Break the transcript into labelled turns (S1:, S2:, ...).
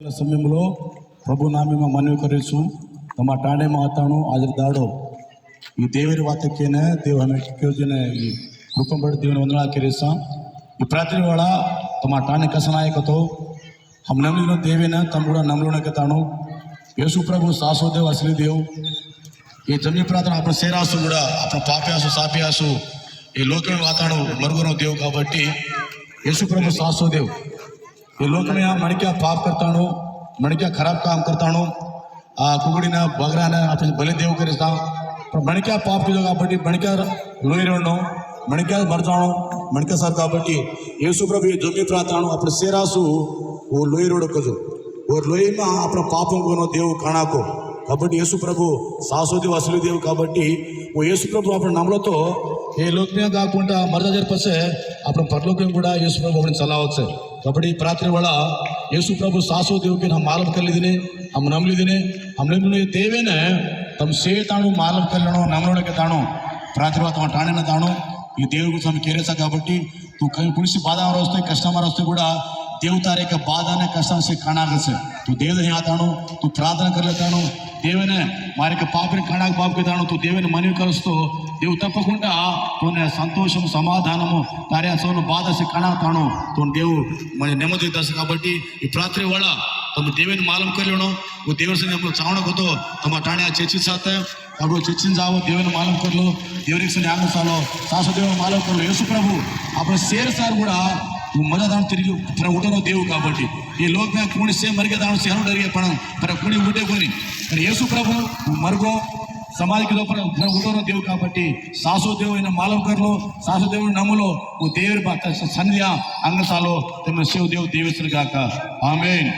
S1: સમયમાં પ્રભુ નામમાં મનવી કરું છું તમારા ટાણેમાં હતાણું હાજર દાડો ಈ ದೇವರ ವಾಕ್ಯಕ್ಕೆ ದೇವ ಕೇಳ್ತೀನಿ ಈ ಕೃಪಂಬಡ ದೇವನ ವಂದನಾ ಕರೀಸಾ ಈ ಪ್ರಾರ್ಥನೆ वाला તમારા ટાણે કસનાય કતો हम नमलीनो देवे न तमुड़ा नमलोने कताणु येसु प्रभु सासो देव असली देव ये जमी प्रार्थना अपने सेरासु गुड़ा अपने पाप्यासु साप्यासु ये लोक में वाताणु मरुगनो देव काबट्टी येसु प्रभु सासो देव ये लोक में मन क्या पाप करताणु मन क्या खराब काम करताणु आ कुगड़ी ना बगरा ने अपने भले देव करेस्ता पर मन क्या पाप की जगह काबट्टी मन क्या लोई रोनो मन क्या मर जानो मन क्या सर काबट्टी येसु प्रभु ये जमी प्रार्थना अपने सेरासु वो लोई रोड कजो और लोई में अपना पापों को देव खाना को कबड्डी येसु प्रभु सासो देव असली देव कबड्डी वो येसु प्रभु अपने नमलो तो ये लोक में काकुंटा मर्जा जर पसे अपने परलोक में गुड़ा येसु प्रभु अपने चलावत से कबड्डी प्रार्थना वाला येसु प्रभु सासो देव के हम मालूम कर लीजिए हम नम लीजिए हमने देवे ने तम से ताणु मालूम कर लेनो नमलोने के ताणु प्रार्थना तुम ठाणे न ताणु ये देव को हम केरेसा कबड्डी तू कहीं पुलिस बाधा वस्ते कस्टमर वस्ते गुड़ा देव तारे के बाधा ने कष्ट से खाना से तू देव नहीं आता तू प्रार्थना कर लेता देव ने मारे के पाप ने खाना पाप के ताणु तू देव ने मनवी करो देव तपकुंडा तूने संतोषम समाधानमु तारे सौन बाधा से खाना ताणु तो देव मैं नेमदी दस कबड्डी ई प्रार्थना वाला तुम देव ने मालूम कर लेनो वो देव से हम चावण को तो तुम ठाणे चर्चित साथ अब चर्चिन जाओ देव ने मालूम कर लो देवरिक से आगे सालो सासो देव मालूम कर लो येसु प्रभु अपने शेर सार गुड़ा मजा दाण तिरिగి उठनो देव काबट्टी ये लोक में कुणी से मर गया दाण से हनु डरिए पर कुणी उठे कोनी पर येसु प्रभु मरगो समाज के ऊपर उठनो देव काबट्टी सासो देव इन मालूम कर लो सासो देव नमलो वो देवर बात सन्धिया अंग सालो तमे शिव देव देवेश्वर गाका आमीन।